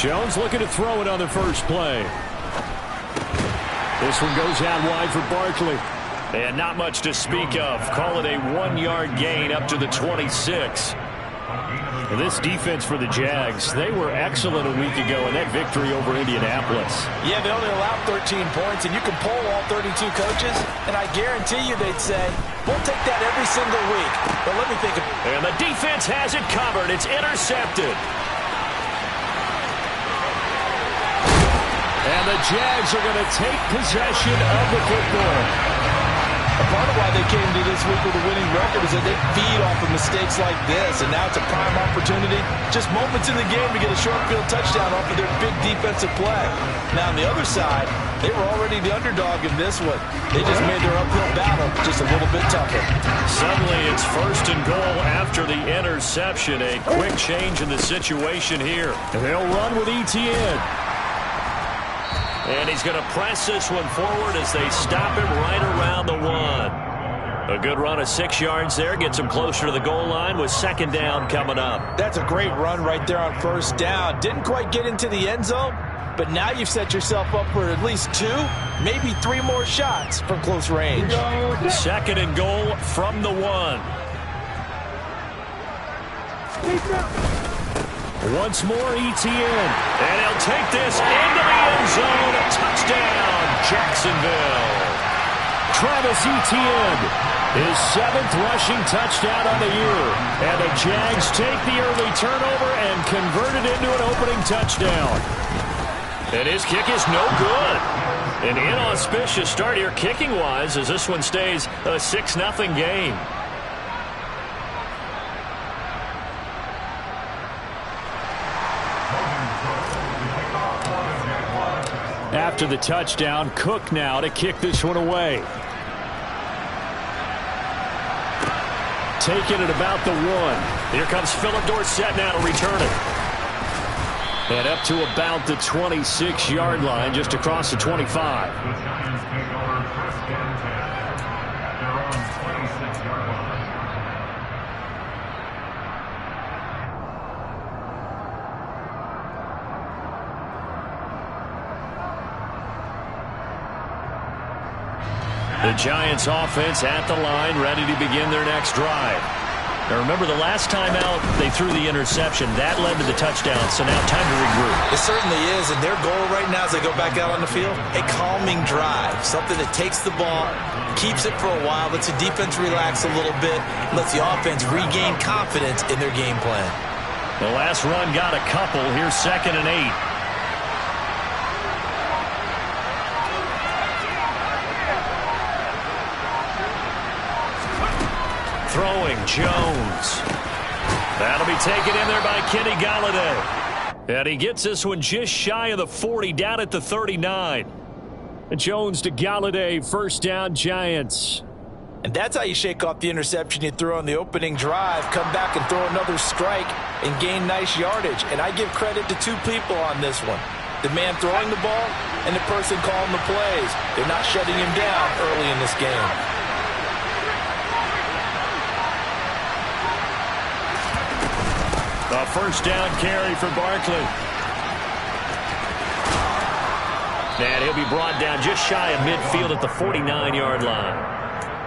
Jones looking to throw it on the first play. This one goes out wide for Barkley. And not much to speak of. Call it a 1-yard gain up to the 26. And this defense for the Jags, they were excellent a week ago in that victory over Indianapolis. Yeah, they only allowed 13 points, and you can poll all 32 coaches, and I guarantee you they'd say, we'll take that every single week. But let me think of it. And the defense has it covered. It's intercepted. And the Jags are going to take possession of the football. A part of why they came to this week with a winning record is that they feed off of mistakes like this, and now it's a prime opportunity, just moments in the game to get a short field touchdown off of their big defensive play. Now on the other side, they were already the underdog in this one. They just made their uphill battle just a little bit tougher. Suddenly it's 1st and goal after the interception. A quick change in the situation here. They'll run with ETN. And he's going to press this one forward as they stop him right around the 1. A good run of 6 yards there. Gets him closer to the goal line with 2nd down coming up. That's a great run right there on 1st down. Didn't quite get into the end zone, but now you've set yourself up for at least 2, maybe 3 more shots from close range. 2nd and goal from the 1. Once more, ETN. And he'll take this into the end zone. A touchdown, Jacksonville. Travis Etienne, his 7th rushing touchdown on the year. And the Jags take the early turnover and convert it into an opening touchdown. And his kick is no good. An inauspicious start here kicking-wise as this one stays a 6-0 game. After the touchdown, Cook now to kick this one away. Taking it about the 1. Here comes Philip Dorsett now to return it. And up to about the 26-yard line, just across the 25. The Giants offense at the line, ready to begin their next drive. Now remember, the last time out, they threw the interception. That led to the touchdown, so now time to regroup. It certainly is, and their goal right now as they go back out on the field, a calming drive, something that takes the ball, keeps it for a while, lets the defense relax a little bit, lets the offense regain confidence in their game plan. The last run got a couple. Here's 2nd and 8. Throwing, Jones. That'll be taken in there by Kenny Golladay. And he gets this one just shy of the 40, down at the 39. And Jones to Golladay, 1st down, Giants. And that's how you shake off the interception you threw on the opening drive, come back and throw another strike and gain nice yardage. And I give credit to 2 people on this one. The man throwing the ball and the person calling the plays. They're not shutting him down early in this game. A 1st down carry for Barkley. And he'll be brought down just shy of midfield at the 49-yard line.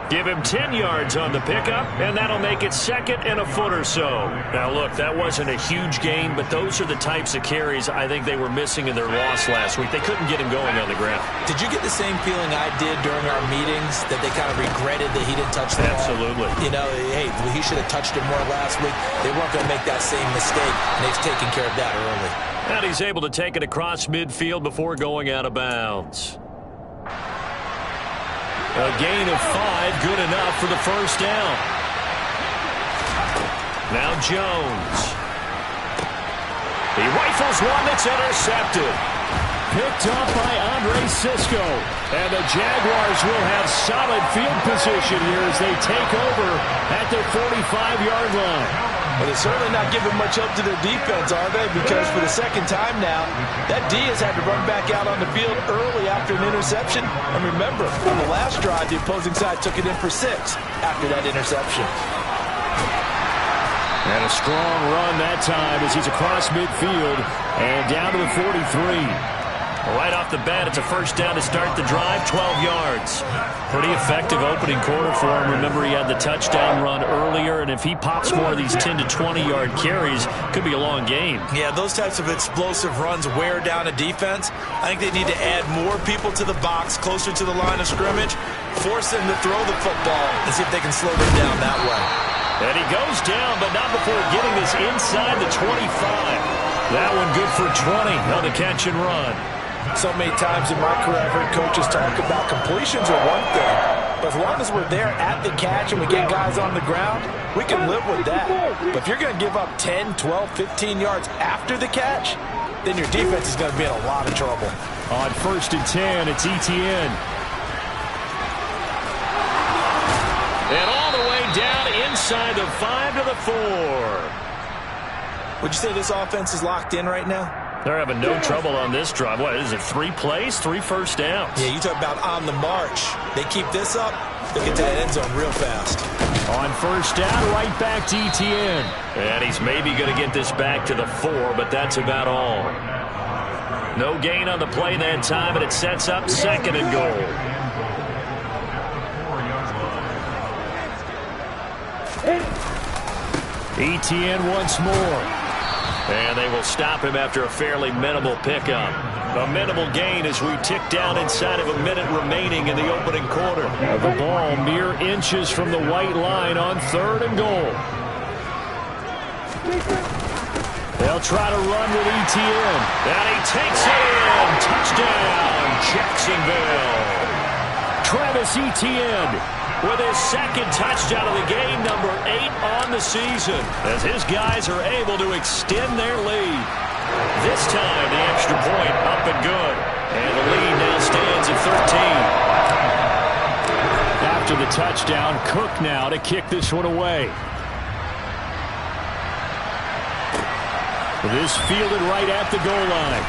Give him 10 yards on the pickup, and that'll make it 2nd and a foot or so. Now, look, that wasn't a huge gain, but those are the types of carries I think they were missing in their loss last week. They couldn't get him going on the ground. Did you get the same feeling I did during our meetings, that they kind of regretted that he didn't touch the ball? Absolutely. You know, hey, he should have touched it more last week. They weren't going to make that same mistake, and they've taken care of that early. And he's able to take it across midfield before going out of bounds. A gain of 5, good enough for the 1st down. Now Jones. He rifles one that's intercepted. Picked up by Andre Cisco. And the Jaguars will have solid field position here as they take over at their 45-yard line. Well, they're certainly not giving much help to their defense, are they? Because for the 2nd time now, that D has had to run back out on the field early after an interception. And remember, on the last drive, the opposing side took it in for 6 after that interception. And a strong run that time as he's across midfield and down to the 43. Right off the bat, it's a first down to start the drive, 12 yards. Pretty effective opening quarter for him. Remember, he had the touchdown run earlier, and if he pops more of these 10 to 20-yard carries, could be a long game. Yeah, those types of explosive runs wear down a defense. I think they need to add more people to the box, closer to the line of scrimmage, force them to throw the football, and see if they can slow them down that way. And he goes down, but not before getting this inside the 25. That one good for 20 on the catch and run. So many times in my career, I've heard coaches talk about completions are one thing, but as long as we're there at the catch and we get guys on the ground, we can live with that. But if you're going to give up 10, 12, 15 yards after the catch, then your defense is going to be in a lot of trouble. On 1st and 10, it's Etienne. And all the way down inside the 5 to the 4. Would you say this offense is locked in right now? They're having no trouble on this drive. What is it, 3 plays, 3 first downs? Yeah, you talk about on the march. They keep this up, they'll get to that end zone real fast. On 1st down, right back to Etienne. And he's maybe going to get this back to the 4, but that's about all. No gain on the play that time, and it sets up 2nd and goal. Etienne once more. And they will stop him after a fairly minimal pickup. A minimal gain as we tick down inside of a minute remaining in the opening quarter. The ball mere inches from the white line on 3rd and goal. They'll try to run with Etienne. And he takes it in. Touchdown, Jacksonville. Travis Etienne with his 2nd touchdown of the game, number 8 on the season, as his guys are able to extend their lead. This time, the extra point up and good. And the lead now stands at 13. After the touchdown, Cook now to kick this one away. This fielded right at the goal line.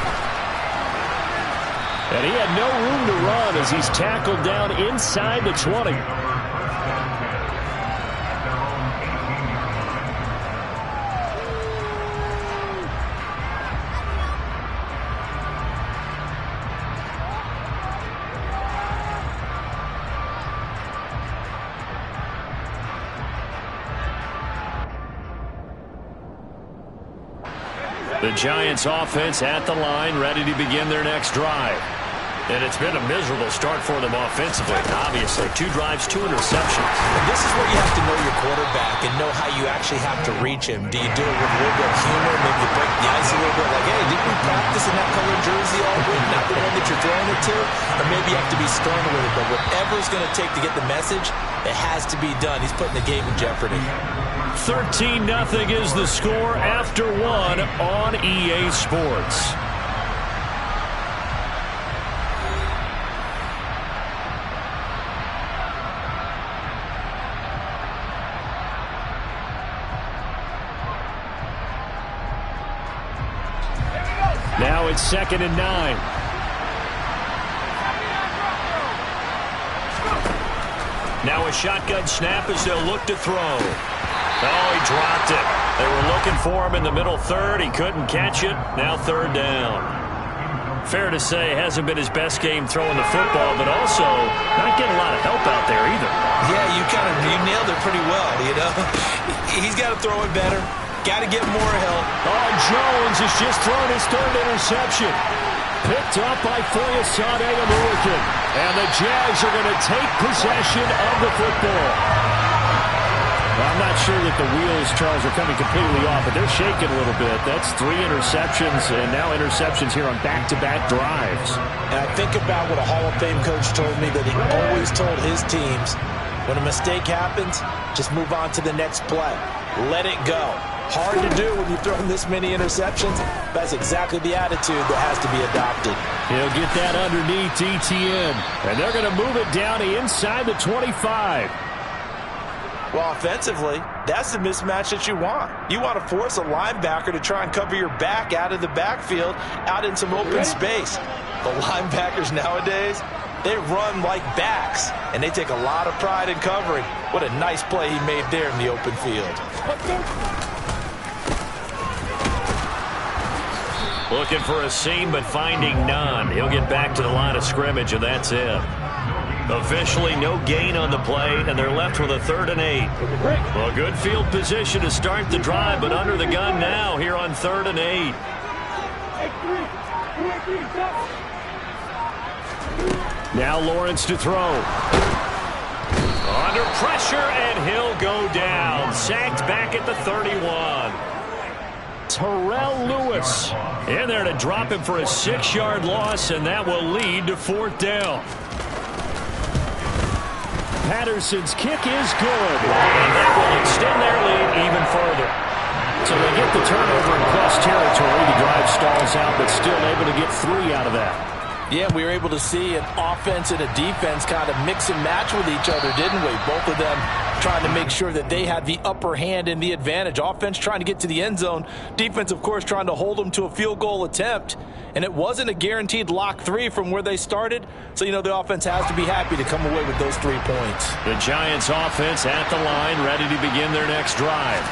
And he had no room to run as he's tackled down inside the 20. The Giants offense at the line, ready to begin their next drive. And it's been a miserable start for them offensively, obviously. 2 drives, 2 interceptions. And this is where you have to know your quarterback and know how you actually have to reach him. Do you do it with a little bit of humor, maybe you break the ice a little bit, like, hey, didn't we practice in that colored jersey all week, not the one that you're throwing it to? Or maybe you have to be stern with it, but whatever it's going to take to get the message, it has to be done. He's putting the game in jeopardy. 13-0 is the score after 1 on EA Sports. Now it's 2nd and 9. Now a shotgun snap as they'll look to throw. Oh, he dropped it. They were looking for him in the middle 3rd. He couldn't catch it. Now 3rd down. Fair to say, hasn't been his best game throwing the football, but also not getting a lot of help out there either. Yeah, you nailed it pretty well, you know. He's got to throw it better. Got to get more help. Oh, Jones has just thrown his 3rd interception. Picked up by Foyesade American. And the Jags are going to take possession of the football. Well, I'm not sure that the wheels, Charles, are coming completely off, but they're shaking a little bit. That's 3 interceptions, and now interceptions here on back-to-back drives. And I think about what a Hall of Fame coach told me, that he always told his teams, when a mistake happens, just move on to the next play. Let it go. Hard to do when you've thrown this many interceptions. That's exactly the attitude that has to be adopted. He'll get that underneath Etienne, and they're going to move it down to inside the 25. Well, offensively, that's the mismatch that you want. You want to force a linebacker to try and cover your back out of the backfield, out in some open space. The linebackers nowadays, they run like backs, and they take a lot of pride in covering. What a nice play he made there in the open field. Looking for a seam, but finding none. He'll get back to the line of scrimmage, and that's it. Officially no gain on the play, and they're left with a 3rd and 8. Well, good field position to start the drive, but under the gun now here on 3rd and 8. Now Lawrence to throw. Under pressure, and he'll go down. Sacked back at the 31. Terrell Lewis in there to drop him for a 6-yard loss, and that will lead to 4th down. Patterson's kick is good, and that will extend their lead even further. So they get the turnover in plus territory. The drive stalls out, but still able to get 3 out of that. Yeah, we were able to see an offense and a defense kind of mix and match with each other, didn't we? Both of them trying to make sure that they had the upper hand and the advantage. Offense trying to get to the end zone. Defense, of course, trying to hold them to a field goal attempt. And it wasn't a guaranteed lock 3 from where they started. So, you know, the offense has to be happy to come away with those 3 points. The Giants offense at the line, ready to begin their next drive.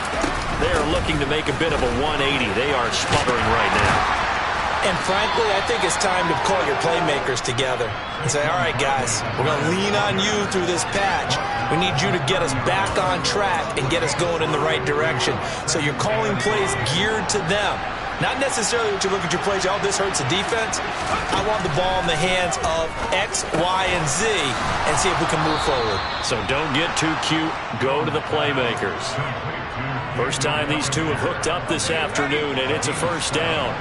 They are looking to make a bit of a 180. They are sputtering right now. And frankly, I think it's time to call your playmakers together and say, all right, guys, we're going to lean on you through this patch. We need you to get us back on track and get us going in the right direction. So you're calling plays geared to them. Not necessarily what you look at your plays, oh, this hurts the defense. I want the ball in the hands of X, Y, and Z and see if we can move forward. So don't get too cute. Go to the playmakers. First time these two have hooked up this afternoon, and it's a 1st down.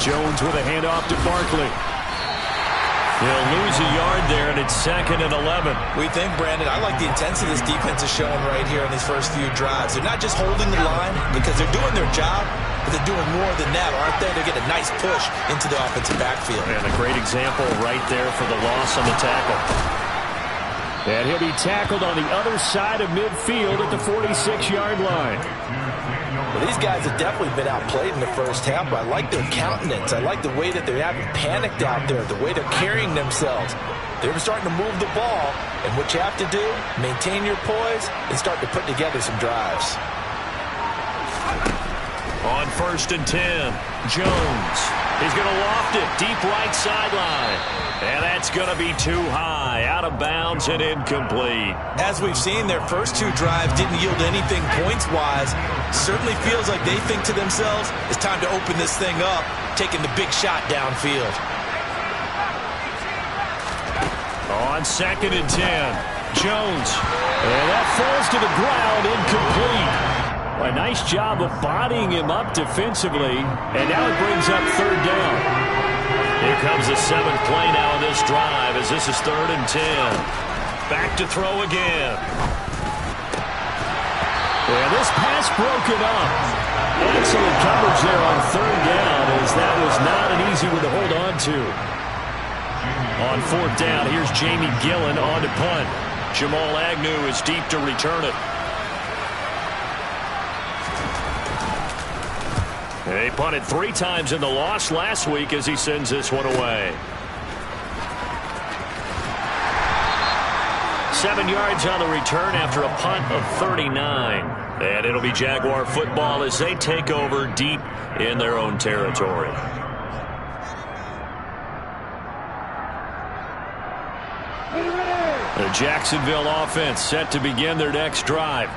Jones with a handoff to Barkley. He'll lose a yard there, and it's 2nd and 11. We think, Brandon, I like the intensity this defense is showing right here in these first few drives. They're not just holding the line because they're doing their job, but they're doing more than that, aren't they? They're getting a nice push into the offensive backfield. And a great example right there for the loss on the tackle. And he'll be tackled on the other side of midfield at the 46-yard line. Well, these guys have definitely been outplayed in the first half, but I like their countenance. I like the way that they haven't panicked out there, the way they're carrying themselves. They're starting to move the ball, and what you have to do, maintain your poise and start to put together some drives. On 1st and 10, Jones. He's going to loft it deep right sideline. And that's going to be too high, out of bounds and incomplete. As we've seen, their first 2 drives didn't yield anything points-wise. Certainly feels like they think to themselves, it's time to open this thing up, taking the big shot downfield. On 2nd and 10, Jones. And that falls to the ground, incomplete. A nice job of bodying him up defensively, and now it brings up 3rd down. Here comes the 7th play now of this drive as this is 3rd and 10. Back to throw again. And this pass broken up. Excellent coverage there on 3rd down as that was not an easy one to hold on to. On 4th down, here's Jamie Gillen on to punt. Jamal Agnew is deep to return it. They punted 3 times in the loss last week as he sends this one away. 7 yards on the return after a punt of 39. And it'll be Jaguar football as they take over deep in their own territory. The Jacksonville offense set to begin their next drive.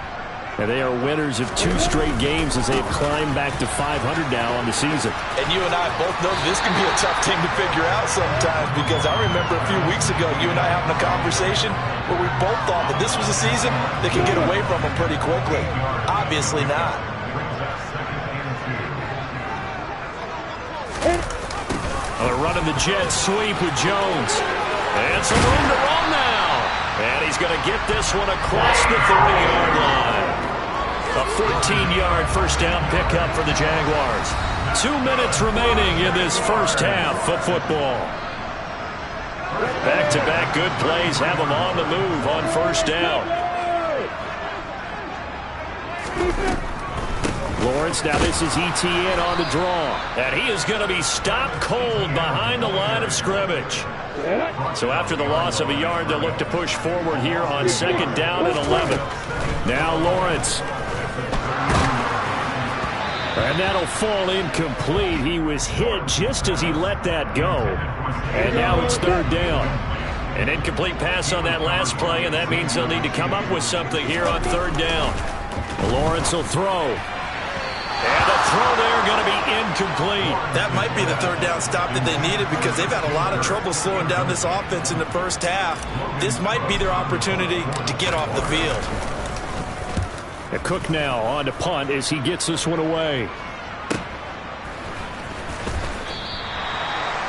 And they are winners of 2 straight games as they've climbed back to 500 now on the season. And you and I both know this can be a tough thing to figure out sometimes, because I remember a few weeks ago you and I having a conversation where we both thought that this was a season that could get away from them pretty quickly. Obviously not. They're running the jet sweep with Jones. And some room to run now. And he's going to get this one across the 30-yard line. A 14-yard first down pickup for the Jaguars. 2 minutes remaining in this first half of football. Back-to-back good plays have them on the move on 1st down. Lawrence, now this is ETN on the draw. And he is going to be stopped cold behind the line of scrimmage. So after the loss of a yard, they'll look to push forward here on 2nd down and 11. Now Lawrence. And that'll fall incomplete. He was hit just as he let that go. And now it's third down. An incomplete pass on that last play, and that means they'll need to come up with something here on third down. Lawrence will throw. And the throw there going to be incomplete. That might be the third down stop that they needed because they've had a lot of trouble slowing down this offense in the first half. This might be their opportunity to get off the field. Cook now on to punt as he gets this one away.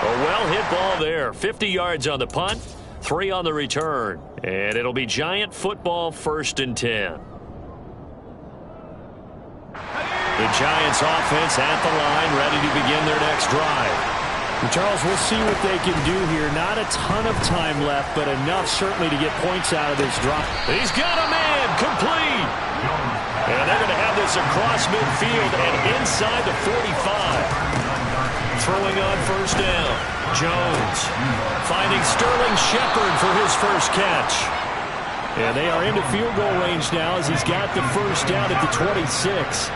A well-hit ball there. 50 yards on the punt, 3 on the return. And it'll be Giant football 1st and 10. The Giants offense at the line, ready to begin their next drive. And Charles, we'll see what they can do here. Not a ton of time left, but enough certainly to get points out of this drive. He's got a man, complete. And they're going to have this across midfield and inside the 45. Throwing on first down. Jones finding Sterling Shepard for his first catch. And they are into field goal range now as he's got the first down at the 26.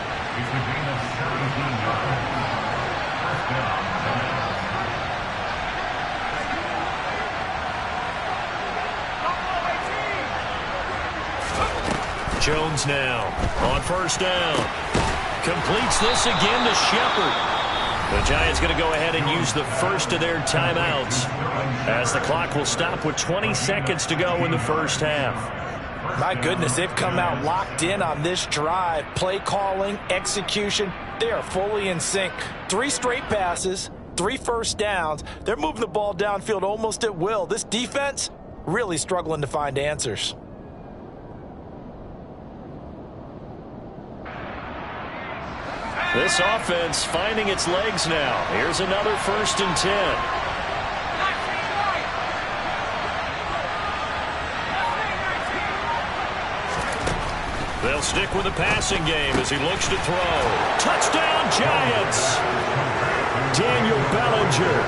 Jones now on first down. Completes this again to Shepard. The Giants going to go ahead and use the first of their timeouts as the clock will stop with 20 seconds to go in the first half. My goodness, they've come out locked in on this drive. Play calling, execution, they are fully in sync. 3 straight passes, 3 first downs. They're moving the ball downfield almost at will. This defense really struggling to find answers. This offense finding its legs now. Here's another 1st and 10. They'll stick with the passing game as he looks to throw. Touchdown, Giants! Daniel Bellinger,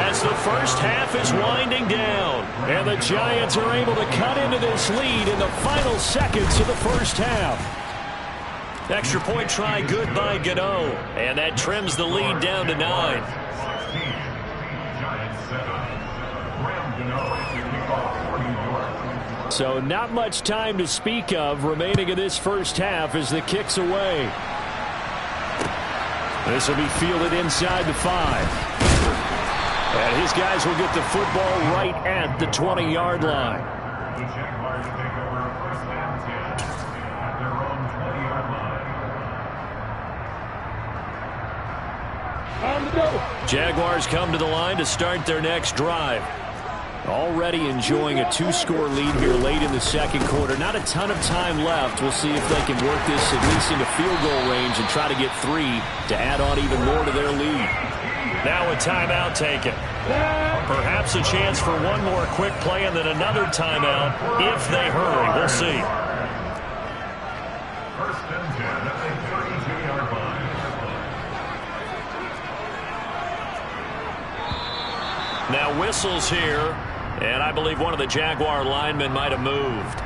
as the first half is winding down. And the Giants are able to cut into this lead in the final seconds of the first half. Extra point try good by Gano. And that trims the lead down to 9. So not much time to speak of remaining in this first half as the kick's away. This will be fielded inside the 5. And his guys will get the football right at the 20-yard line. Jaguars come to the line to start their next drive. Already enjoying a 2-score lead here late in the second quarter. Not a ton of time left. We'll see if they can work this at least into field goal range and try to get 3 to add on even more to their lead. Now a timeout taken. Perhaps a chance for one more quick play and then another timeout if they hurry. We'll see. Now whistles here, and I believe one of the Jaguar linemen might have moved.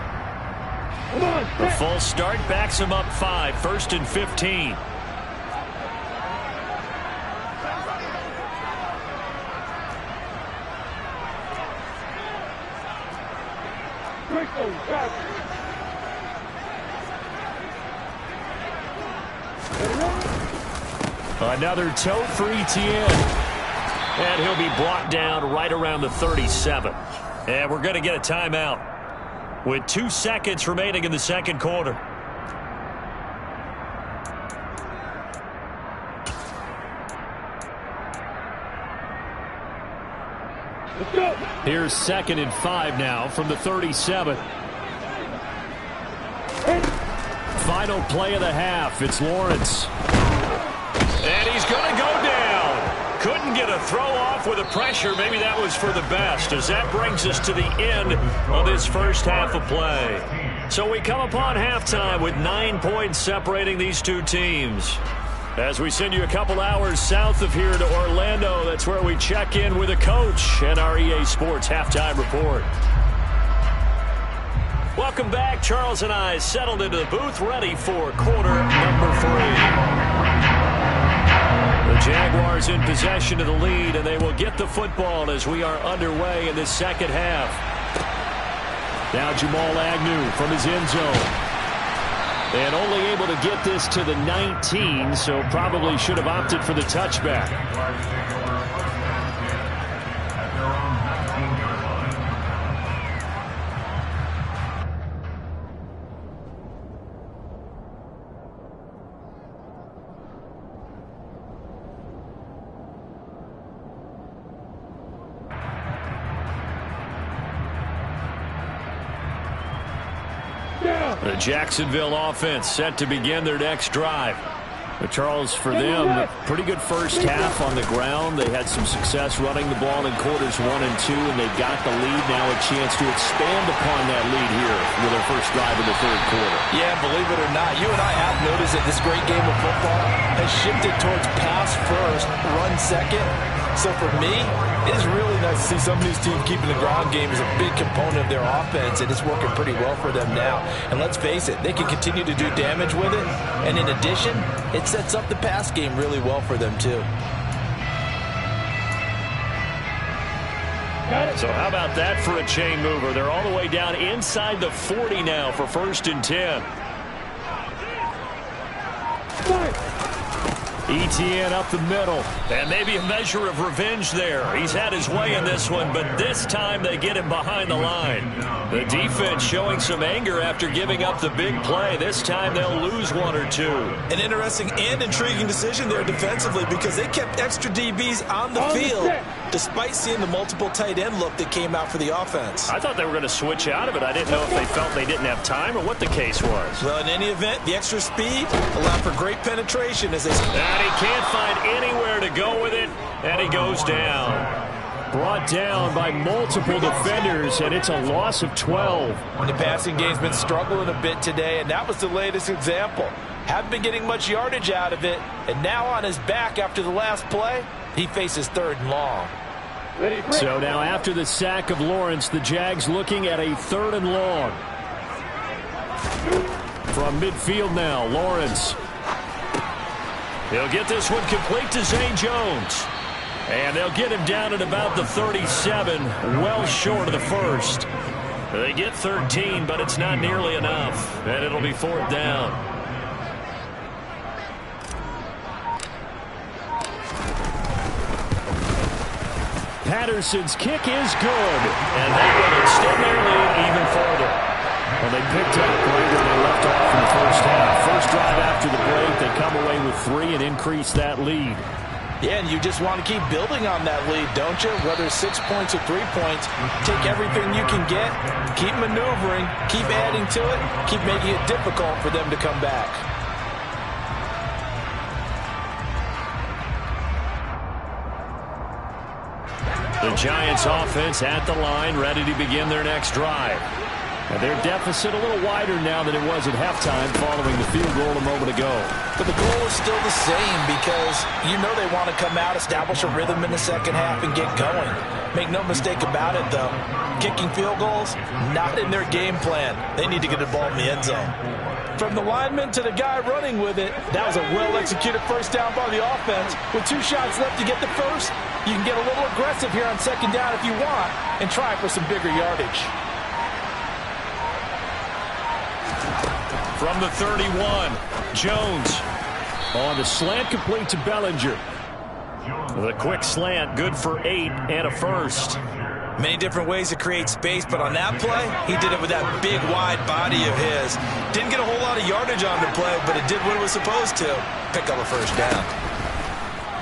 The full start backs him up 5, 1st and 15. Another tote for ETN. And he'll be brought down right around the 37. And we're going to get a timeout with 2 seconds remaining in the second quarter. Here's 2nd and 5 now from the 37. Final play of the half. It's Lawrence. And he's going to go down. Couldn't get a throw off with the pressure. Maybe that was for the best, as that brings us to the end of this first half of play. So we come upon halftime with 9 points separating these two teams. As we send you a couple hours south of here to Orlando, that's where we check in with a coach and our EA Sports Halftime Report. Welcome back. Charles and I settled into the booth ready for quarter number 3. The Jaguars in possession of the lead, and they will get the football as we are underway in this second half. Now Jamal Agnew from his end zone. And only able to get this to the 19, so probably should have opted for the touchback. The Jacksonville offense set to begin their next drive. But Charles, for them, pretty good first half on the ground. They had some success running the ball in quarters 1 and 2, and they got the lead. Now a chance to expand upon that lead here with their first drive in the third quarter. Yeah, believe it or not, you and I have noticed that this great game of football has shifted towards pass first, run second. So for me, it is really nice to see some of these teams keeping the ground game as a big component of their offense, and it's working pretty well for them now. And let's face it, they can continue to do damage with it. And in addition, it sets up the pass game really well for them too. So how about that for a chain mover? They're all the way down inside the 40 now for 1st and 10. ETN up the middle, and maybe a measure of revenge there. He's had his way in this one, but this time they get him behind the line. The defense showing some anger after giving up the big play. This time they'll lose 1 or 2. An interesting and intriguing decision there defensively because they kept extra DBs on the field despite seeing the multiple tight end look that came out for the offense. I thought they were going to switch out of it. I didn't know if they felt they didn't have time or what the case was. Well, in any event, the extra speed allowed for great penetration as they... And he can't find anywhere to go with it, and he goes down. Brought down by multiple defenders, and it's a loss of 12. The passing game's been struggling a bit today, and that was the latest example. Haven't been getting much yardage out of it, and now on his back after the last play, he faces 3rd and long. So now after the sack of Lawrence, the Jags looking at a 3rd and long. From midfield now, Lawrence. He'll get this one complete to Zay Jones. And they'll get him down at about the 37, well short of the first. They get 13, but it's not nearly enough. And it'll be 4th down. Patterson's kick is good. And they will extend their lead even further. Well, they picked up right where they left off in the first half. First drive after the break, they come away with 3 and increase that lead. Yeah, and you just want to keep building on that lead, don't you? Whether 6 points or 3 points, take everything you can get, keep maneuvering, keep adding to it, keep making it difficult for them to come back. The Giants offense at the line, ready to begin their next drive. And their deficit a little wider now than it was at halftime following the field goal a moment ago. But the goal is still the same because you know they want to come out, establish a rhythm in the second half, and get going. Make no mistake about it, though. Kicking field goals, not in their game plan. They need to get the ball in the end zone. From the lineman to the guy running with it, that was a well-executed first down by the offense. With 2 shots left to get the first, you can get a little aggressive here on second down if you want and try for some bigger yardage. From the 31, Jones on the slant complete to Bellinger. The quick slant, good for 8 and a first. Many different ways to create space, but on that play, he did it with that big, wide body of his. Didn't get a whole lot of yardage on the play, but it did what it was supposed to. Pick up a first down.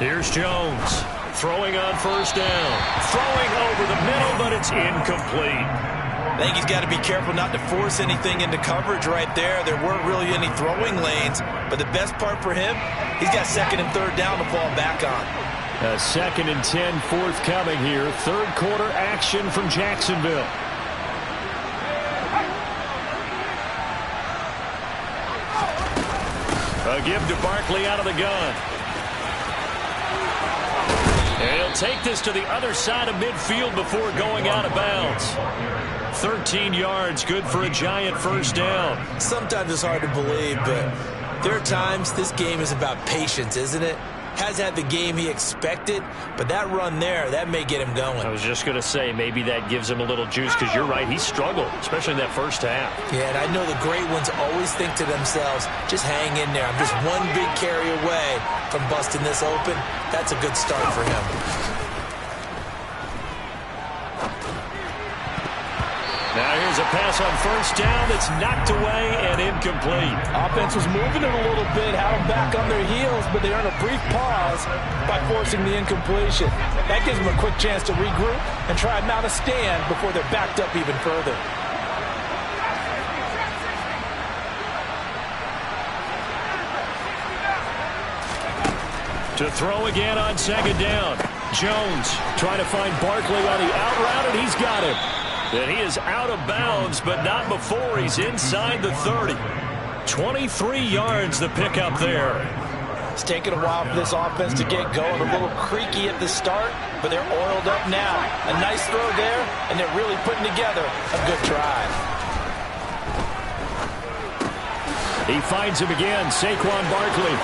Here's Jones throwing on first down. Throwing over the middle, but it's incomplete. I think he's got to be careful not to force anything into coverage right there. There weren't really any throwing lanes, but the best part for him, he's got 2nd and 3rd down to fall back on. A 2nd and 10 forthcoming here. 3rd quarter action from Jacksonville. A give to Barkley out of the gun. And he'll take this to the other side of midfield before going out of bounds. 13 yards, good for a Giant first down. Sometimes it's hard to believe, but there are times this game is about patience, isn't it? has had the game he expected, but that run there, that may get him going. I was just going to say, maybe that gives him a little juice, because you're right, he struggled, especially in that first half. Yeah, and I know the great ones always think to themselves, just hang in there. I'm just one big carry away from busting this open. That's a good start for him. Now here's a pass on first down that's knocked away and incomplete. Offense was moving it a little bit, had them back on their heels, but they earned a brief pause by forcing the incompletion. That gives them a quick chance to regroup and try and mount a stand before they're backed up even further. To throw again on second down. Jones trying to find Barkley on the out route, and he's got him. And he is out of bounds, but not before he's inside the 30. 23 yards the pickup there. It's taken a while for this offense to get going. A little creaky at the start, but they're oiled up now. A nice throw there, and they're really putting together a good drive. He finds him again, Saquon Barkley.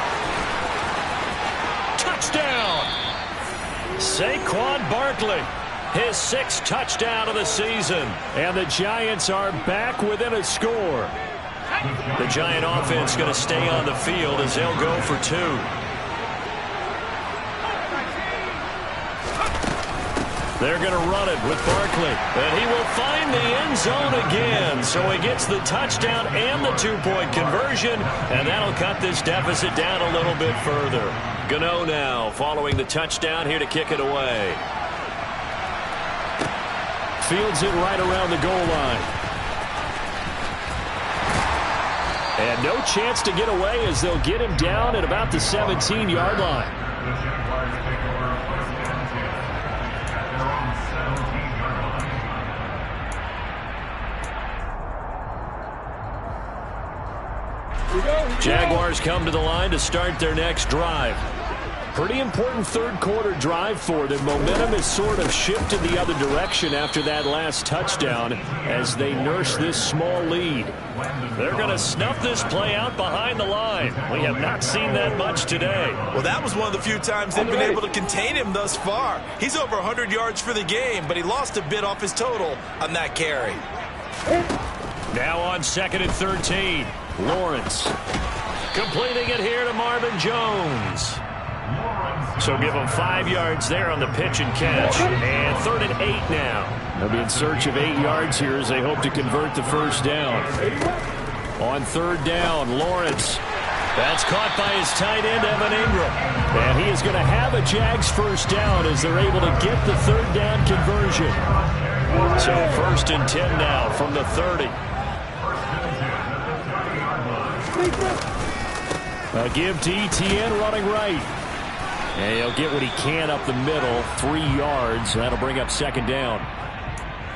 Touchdown! Saquon Barkley. His 6th touchdown of the season. And the Giants are back within a score. The Giant offense going to stay on the field as they'll go for 2. They're going to run it with Barkley. And he will find the end zone again. So he gets the touchdown and the 2-point conversion. And that'll cut this deficit down a little bit further. Gano now following the touchdown here to kick it away. Fields it right around the goal line. And no chance to get away as they'll get him down at about the 17-yard line. Jaguars come to the line to start their next drive. Pretty important third-quarter drive for them. Momentum has sort of shifted the other direction after that last touchdown as they nurse this small lead. They're going to snuff this play out behind the line. We have not seen that much today. Well, that was one of the few times they've been able to contain him thus far. He's over 100 yards for the game, but he lost a bit off his total on that carry. Now on 2nd and 13, Lawrence completing it here to Marvin Jones. So give them 5 yards there on the pitch and catch. And 3rd and 8 now. They'll be in search of 8 yards here as they hope to convert the first down. On 3rd down, Lawrence. That's caught by his tight end, Evan Ingram. And he is going to have a Jags first down as they're able to get the 3rd down conversion. So 1st and 10 now from the 30. A give to Etienne running right. And he'll get what he can up the middle, 3 yards. That'll bring up 2nd down.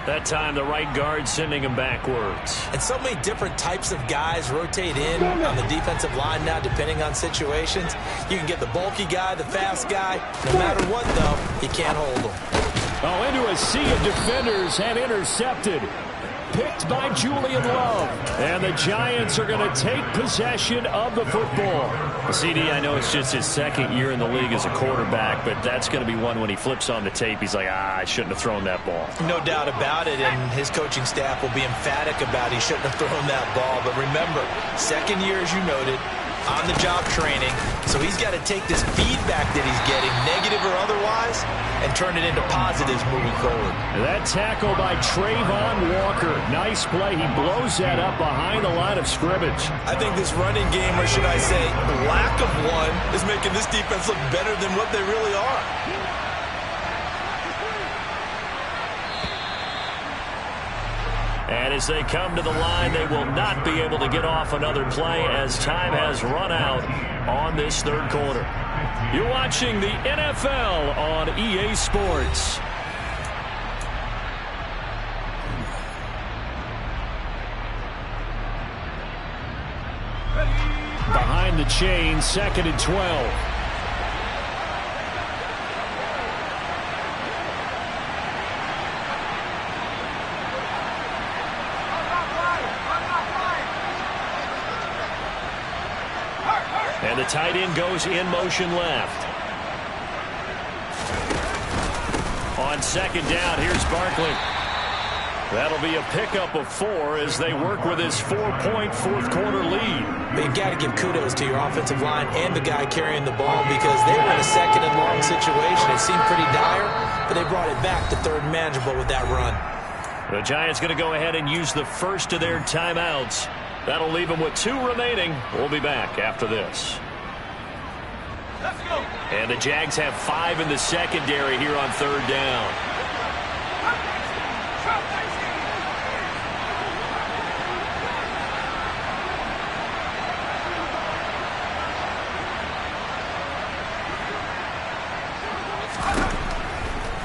That time, the right guard sending him backwards. And so many different types of guys rotate in on the defensive line now, depending on situations. You can get the bulky guy, the fast guy. No matter what, though, he can't hold them. Oh, into a sea of defenders and intercepted. Picked by Julian Love. And the Giants are going to take possession of the football. CD, I know it's just his 2nd year in the league as a quarterback, but that's going to be one when he flips on the tape. He's like, I shouldn't have thrown that ball. No doubt about it, and his coaching staff will be emphatic about he shouldn't have thrown that ball. But remember, 2nd year, as you noted, on-the-job training, so he's got to take this feedback that he's getting, negative or otherwise, and turn it into positives moving forward. That tackle by Trayvon Walker. Nice play. He blows that up behind the line of scrimmage. I think this running game, or should I say lack of one, is making this defense look better than what they really are. And as they come to the line, they will not be able to get off another play as time has run out on this 3rd quarter. You're watching the NFL on EA Sports. Behind the chain, 2nd and 12. And the tight end goes in motion left. On second down, here's Barkley. That'll be a pickup of 4 as they work with his 4-point fourth-quarter lead. But you got to give kudos to your offensive line and the guy carrying the ball because they were in a second-and-long situation. It seemed pretty dire, but they brought it back to third and manageable with that run. The Giants going to go ahead and use the first of their timeouts. That'll leave them with 2 remaining. We'll be back after this. Let's go. And the Jags have 5 in the secondary here on third down.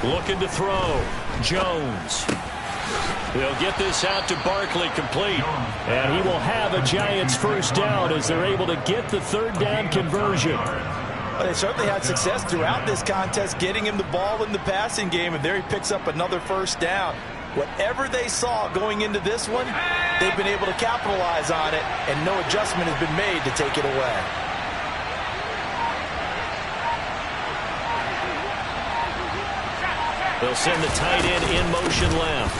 Looking to throw. Jones. They'll get this out to Barkley, complete. And he will have a Giants first down as they're able to get the third down conversion. Well, they certainly had success throughout this contest getting him the ball in the passing game, and there he picks up another first down. Whatever they saw going into this one, they've been able to capitalize on it, and no adjustment has been made to take it away. They'll send the tight end in motion left.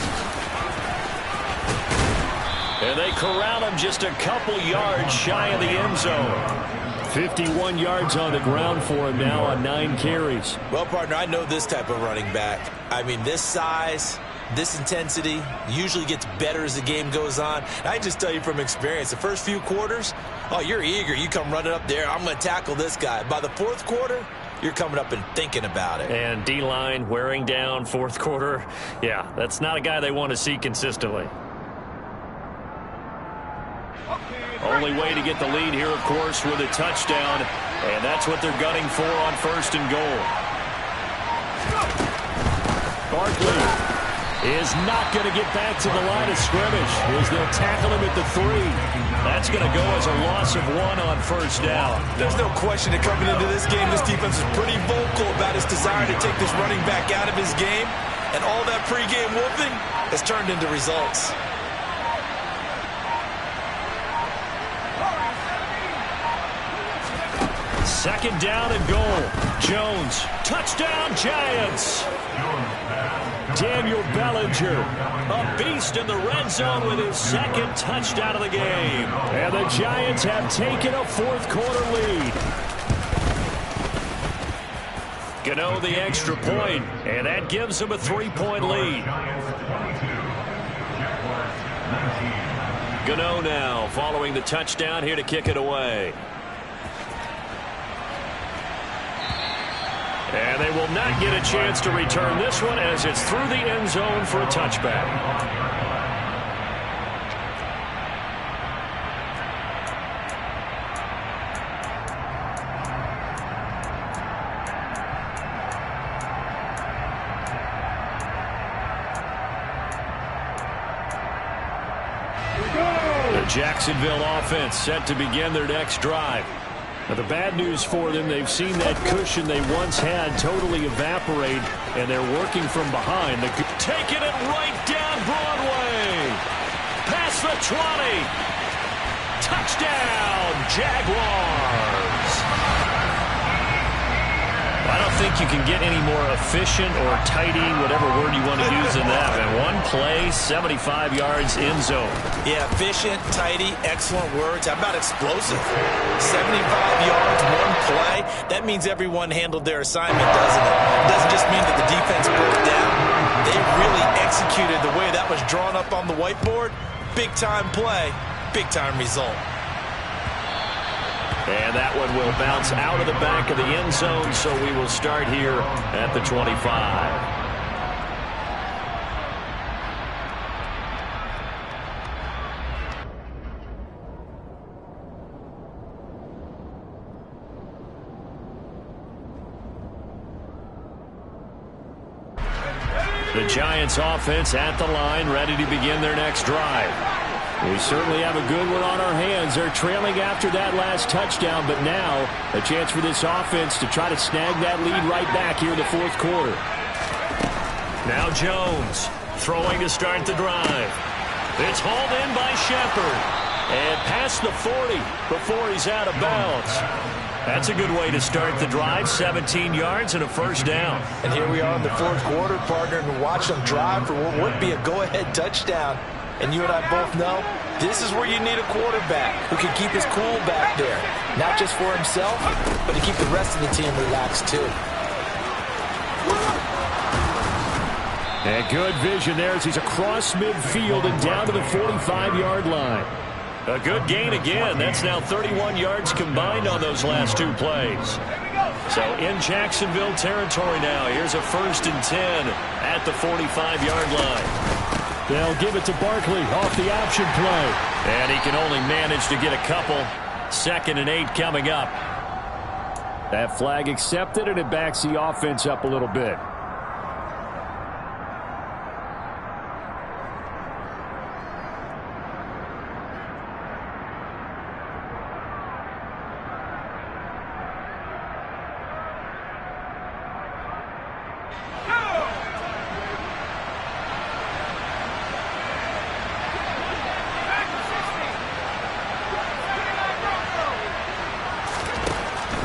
And they corral him just a couple yards shy of the end zone. 51 yards on the ground for him now on 9 carries. Well, partner, I know this type of running back. I mean, this size, this intensity usually gets better as the game goes on. And I just tell you from experience, the first few quarters, oh, you're eager. You come running up there, I'm going to tackle this guy. By the fourth quarter, you're coming up and thinking about it. And D-line wearing down fourth quarter. Yeah, that's not a guy they want to see consistently. Only way to get the lead here, of course, with a touchdown. And that's what they're gunning for on first and goal. Barkley is not going to get back to the line of scrimmage as they'll tackle him at the 3. That's going to go as a loss of 1 on first down. There's no question that coming into this game, this defense is pretty vocal about his desire to take this running back out of his game. And all that pregame whooping has turned into results. Second down and goal. Jones. Touchdown, Giants. Daniel Bellinger, a beast in the red zone with his second touchdown of the game. And the Giants have taken a fourth-quarter lead. Gano the extra point, and that gives them a 3-point lead. Gano now following the touchdown here to kick it away. And they will not get a chance to return this one as it's through the end zone for a touchback. The Jacksonville offense set to begin their next drive. Now, the bad news for them, they've seen that cushion they once had totally evaporate, and they're working from behind. Taking it right down Broadway. Past the 20. Touchdown, Jaguars. I don't think you can get any more efficient or tidy, whatever word you want to use in that. And one play, 75 yards in zone. Yeah, efficient, tidy, excellent words. How about explosive? 75 yards, one play. That means everyone handled their assignment, doesn't it? It doesn't just mean that the defense broke down. They really executed the way that was drawn up on the whiteboard. Big-time play, big-time result. And that one will bounce out of the back of the end zone, so we will start here at the 25. The Giants offense at the line, ready to begin their next drive. We certainly have a good one on our hands. They're trailing after that last touchdown, but now a chance for this offense to try to snag that lead right back here in the fourth quarter. Now Jones throwing to start the drive. It's hauled in by Shepard. And past the 40 before he's out of bounds. That's a good way to start the drive. 17 yards and a first down. And here we are in the fourth quarter, partner, and watch them drive for what would be a go-ahead touchdown. And you and I both know this is where you need a quarterback who can keep his cool back there. Not just for himself, but to keep the rest of the team relaxed too. And good vision there as he's across midfield and down to the 45-yard line. A good gain again. That's now 31 yards combined on those last two plays. So in Jacksonville territory now. Here's a 1st and 10 at the 45-yard line. They'll give it to Barkley off the option play. And he can only manage to get a couple. 2nd and 8 coming up. That flag accepted, and it backs the offense up a little bit.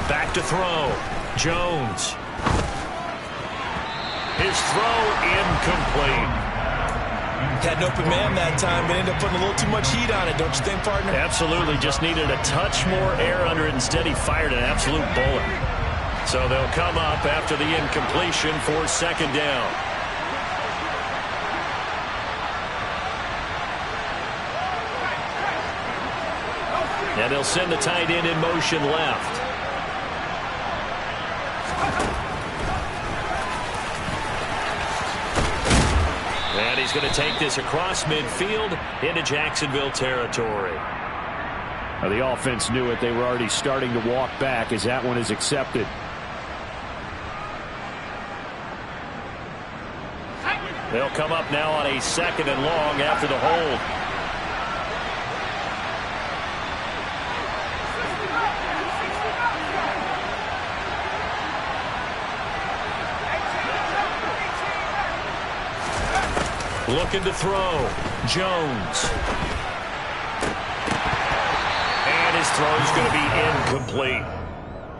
Back to throw. Jones. His throw incomplete. Had an open man that time, but ended up putting a little too much heat on it, don't you think, partner? Absolutely. Just needed a touch more air under it. Instead, he fired an absolute bullet. So they'll come up after the incompletion for 2nd down. And they'll send the tight end in motion left. And he's going to take this across midfield into Jacksonville territory. Now, the offense knew it. They were already starting to walk back as that one is accepted. They'll come up now on a 2nd and long after the hold. Looking to throw. Jones. And his throw is going to be incomplete.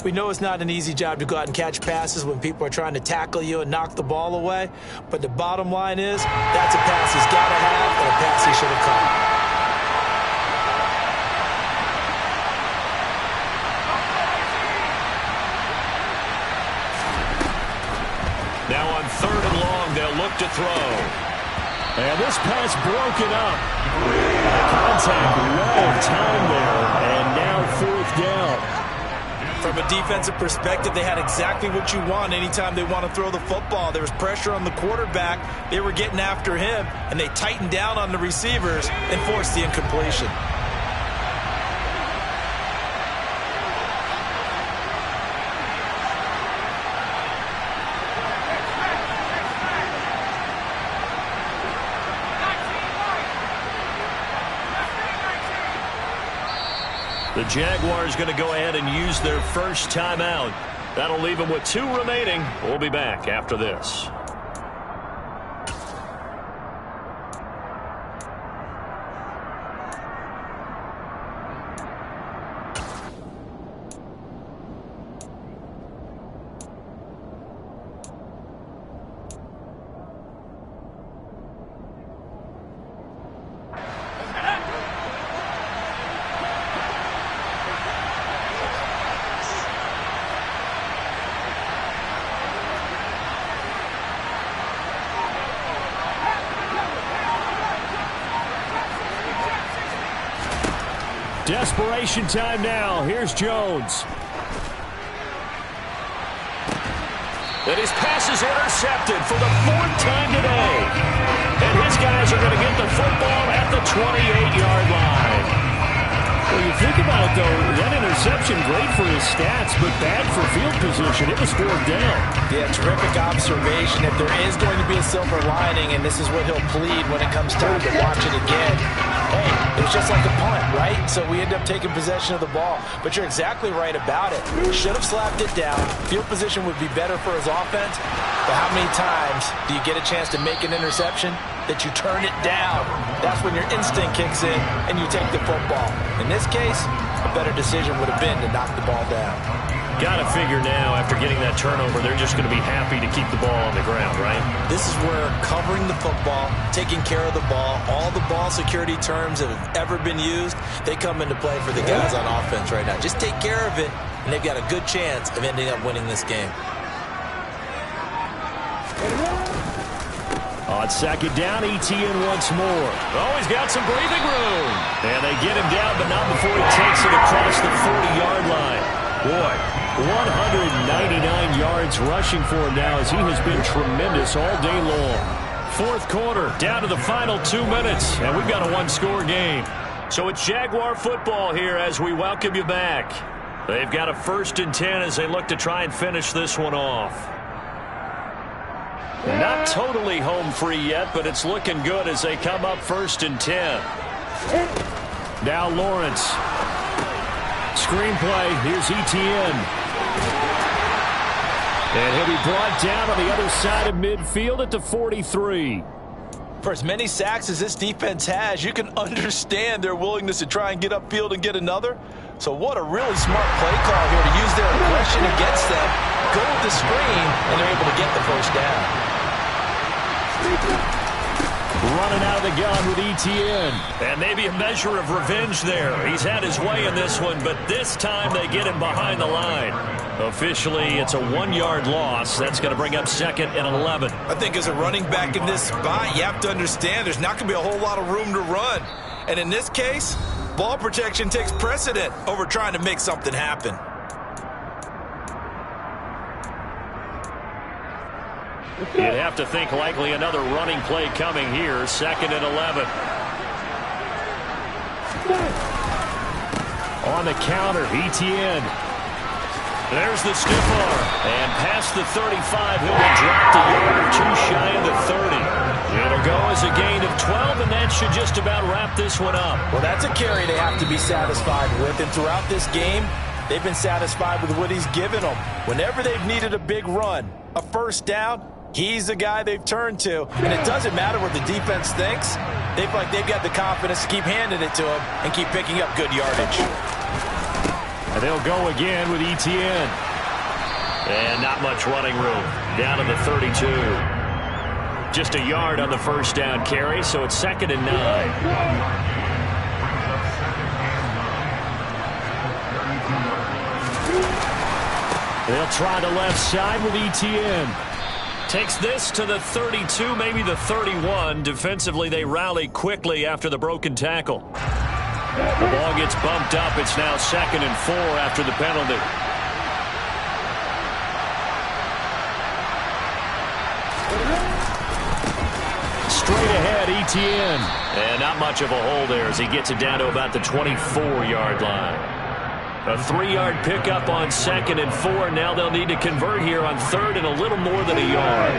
We know it's not an easy job to go out and catch passes when people are trying to tackle you and knock the ball away. But the bottom line is, that's a pass he's got to have and a pass he should have caught. Now on 3rd and long, they'll look to throw. And this pass broken up. Contact well timed there. And now 4th down. From a defensive perspective, they had exactly what you want anytime they want to throw the football. There was pressure on the quarterback. They were getting after him, and they tightened down on the receivers and forced the incompletion. The Jaguars going to go ahead and use their first timeout. That'll leave them with 2 remaining. We'll be back after this. Desperation time now. Here's Jones. And his pass is intercepted for the 4th time today. And his guys are going to get the football at the 28-yard line. Well, you think about it, though, that interception, great for his stats, but bad for field position. It was 4th down. Yeah, terrific observation. If there is going to be a silver lining, and this is what he'll plead when it comes time to watch it again, hey, it was just like a punt, right? So we end up taking possession of the ball. But you're exactly right about it. Should have slapped it down. Field position would be better for his offense. But how many times do you get a chance to make an interception that you turn it down. That's when your instinct kicks in and you take the football. In this case, a better decision would have been to knock the ball down. Got to figure now, after getting that turnover, they're just going to be happy to keep the ball on the ground, right? This is where covering the football, taking care of the ball, all the ball security terms that have ever been used, they come into play for the guys on offense right now. Just take care of it, and they've got a good chance of ending up winning this game. On second down, ETN once more. Oh, he's got some breathing room. And they get him down, but not before he takes it across the 40-yard line. Boy, 199 yards rushing for him now as he has been tremendous all day long. Fourth quarter, down to the final 2 minutes, and we've got a one-score game. So it's Jaguar football here as we welcome you back. They've got a 1st and 10 as they look to try and finish this one off. Not totally home free yet, but it's looking good as they come up 1st and 10. Now Lawrence. Screenplay, here's ETN. And he'll be brought down on the other side of midfield at the 43. For as many sacks as this defense has, you can understand their willingness to try and get upfield and get another. So what a really smart play call here to use their aggression against them, go with the screen, and they're able to get the first down. Running out of the gun with ETN. And maybe a measure of revenge there. He's had his way in this one, but this time they get him behind the line. Officially, it's a 1-yard loss. That's going to bring up 2nd and 11. I think as a running back in this spot, you have to understand there's not going to be a whole lot of room to run. And in this case, ball protection takes precedent over trying to make something happen. You'd have to think likely another running play coming here. 2nd and 11. On the counter, ETN. There's the stiff arm. And past the 35, he'll be dropped a yard or two shy of the 30. It'll go as a gain of 12, and that should just about wrap this one up. Well, that's a carry they have to be satisfied with. And throughout this game, they've been satisfied with what he's given them. Whenever they've needed a big run, a first down, he's the guy they've turned to. And it doesn't matter what the defense thinks. They've got the confidence to keep handing it to him and keep picking up good yardage. And they'll go again with ETN. And not much running room. Down to the 32. Just a yard on the first down carry, so it's 2nd and 9. They'll try the left side with ETN. Takes this to the 32, maybe the 31. Defensively, they rally quickly after the broken tackle. The ball gets bumped up. It's now 2nd and 4 after the penalty. Straight ahead, ETN. And not much of a hole there as he gets it down to about the 24-yard line. A 3-yard pickup on 2nd and 4. Now they'll need to convert here on 3rd and a little more than a yard.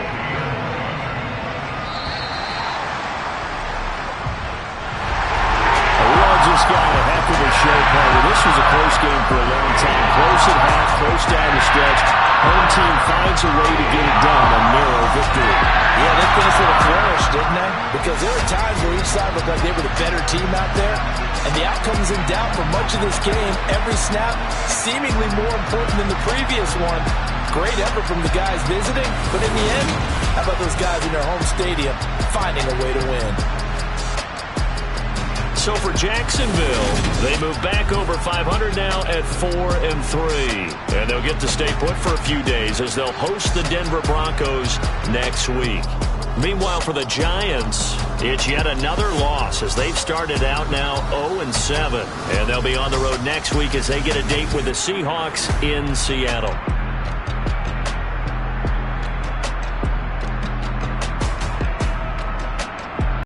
We all just got a heck of a show, Carter. This was a close game for a long time. Close at half, close down the stretch. Home team finds a way to get it done. A narrow victory. Yeah, they finished with a flourish, didn't they? Because there were times where each side looked like they were the better team out there. And the outcome's in doubt for much of this game. Every snap seemingly more important than the previous one. Great effort from the guys visiting. But in the end, how about those guys in their home stadium finding a way to win? So for Jacksonville, they move back over 500 now at 4-3. And they'll get to stay put for a few days as they'll host the Denver Broncos next week. Meanwhile, for the Giants, it's yet another loss as they've started out now 0-7. And they'll be on the road next week as they get a date with the Seahawks in Seattle.